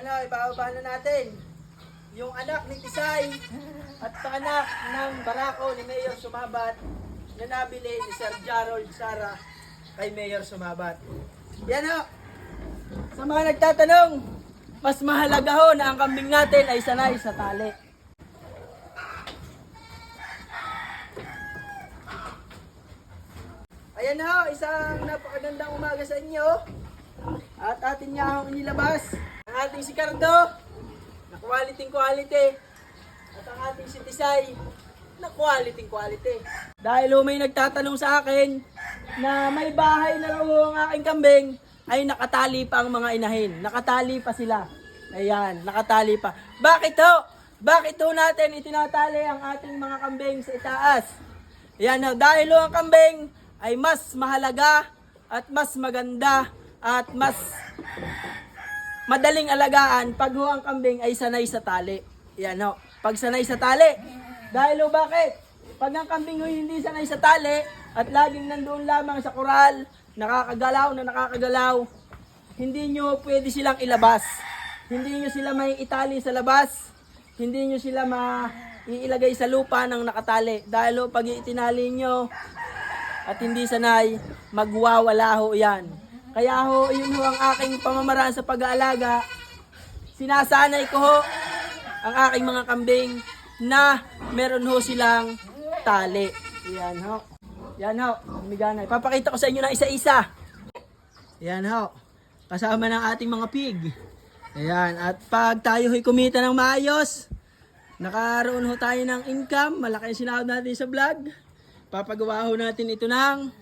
Yan o, ibababa na natin. Yung anak ni Tisay at anak ng barako ni Mayor Sumabat na nabili ni Sir Jarol Sara kay Mayor Sumabat. Yan o. Sa mga nagtatanong, mas mahalaga ho na ang kambing natin ay sanay sa tali. Ayan ho, isang napakagandang umaga sa inyo. At atin niya akong inilabas ang ating si Cardo na quality. At ang ating si Tisay na quality. Dahil may nagtatanong sa akin na may bahay na raw ang aking kambing, ay nakatali pa ang mga inahin. Nakatali pa sila. Ayan, nakatali pa. Bakit ho? Bakit ho natin itinatali ang ating mga kambing sa itaas? Ayan ho, dahil ho ang kambing ay mas mahalaga at mas maganda at mas madaling alagaan pag ho ang kambing ay sanay sa tali. Yan ho, pag sanay sa tali. Dahil ho bakit? Pag ang kambing ho hindi sanay sa tali at laging nandoon lamang sa koral, nakakagalaw, hindi nyo pwede silang ilabas. Hindi nyo sila may itali sa labas. Hindi nyo sila maiilagay sa lupa ng nakatali. Dahil ho, pag itinali nyo at hindi sanay, magwawala ho yan. Kaya ho, yun ho ang aking pamamaraan sa pag-aalaga. Sinasanay ko ho ang aking mga kambing na meron ho silang tali. Yan ho. Yan ho, miganay. Papakita ko sa inyo ng isa-isa. Yan ho. Kasama ng ating mga pig. Ayan, at pag tayo ho'y kumita ng maayos, nakaroon ho tayo ng income, malaki ang sinahod natin sa vlog. Papagawa ho natin ito ng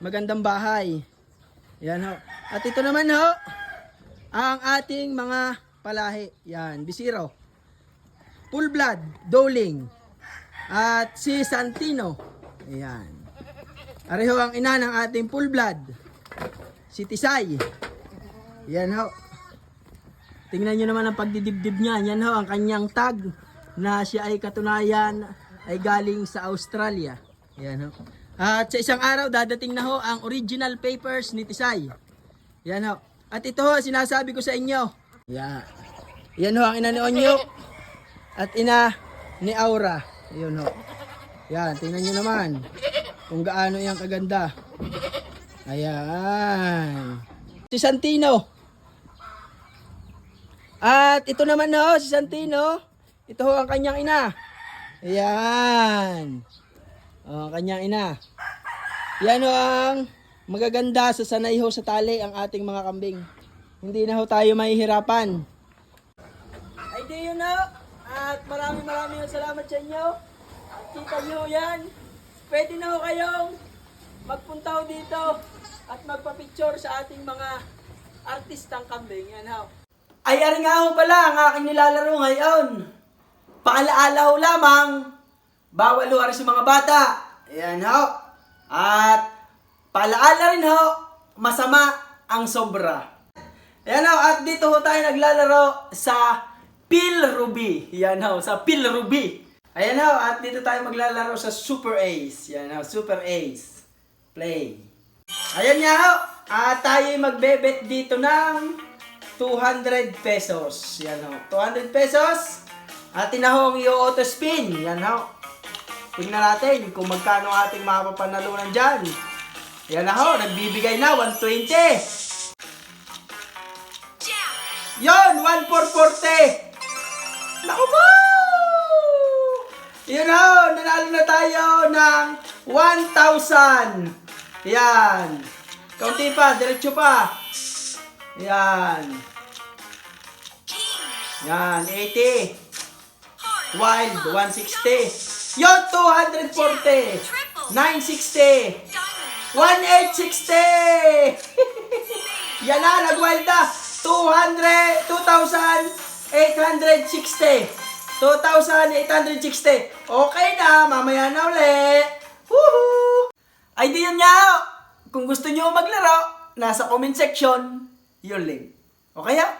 magandang bahay. Yan ho. At ito naman ho, ang ating mga palahi. Yan, Bisiro. Full blood, Doling. At si Santino. Ayan. Areho ang ina ng ating full blood. Si Tisay. Yan ho. Tingnan nyo naman ang pagdidibdib niya. Yan ho, ang kanyang tag na siya ay katunayan ay galing sa Australia. Yan ho. At sa isang araw, dadating na ho ang original papers ni Tisay. Yan ho. At ito ho, sinasabi ko sa inyo. Yan. Yan ho, ang ina ni Onyok. At ina ni Aura. Yan ho. Yan, tingnan nyo naman. Kung gaano yung kaganda. Ayan. Si Santino. At ito naman ho, si Santino. Ito ho ang kanyang ina. Ayan. O, kanyang ina. Yan ho ang magaganda sa sanay ho sa tali ang ating mga kambing. Hindi na ho tayo mahihirapan. Ay di yun ho. At maraming salamat sa inyo. At kita nyo yan. Pwede na ho kayong magpunta ho dito at magpa-picture sa ating mga artistang kambing. Yan ho. Ay ari nga ho pala ang aking nilalaro ngayon. Paalaala ho lamang. Bawal ho ari sa mga bata. Ayan ho. At paalaala rin ho, masama ang sobra. Ayan ho, at dito ho tayo naglalaro sa Pilruby. Ayan ho, sa Pilruby. Ayan ho, at dito tayo maglalaro sa Super Ace. Ayan ho, Super Ace. Play. Ayan nga ho, at tayo magbebet dito ng 200 pesos. Ayan ho, 200 pesos. At tinahong i-auto spin. Ayan ho. Tingnan natin kung magkano ating mapapanalunan dyan. Yan na ho, nagbibigay na, 120. Yon, 1,440. Naku po! Yun ho, nanalo na tayo ng 1,000. Yan. Kaunti pa, diretso pa. Yan. Yan, 80. Wild, 160. Yon, 240. 960. 1,860. Yan na, nag-wild na. 2,860. 2,860. Okay na, mamaya na ulit. Woohoo! Ay di yun nga. Kung gusto nyo maglaro, nasa comment section, yung link. Okay ha?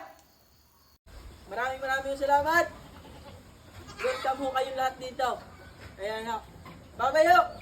Maraming salamat. Welcome ho kayong lahat dito. Ayan ha. Bye-bye ho.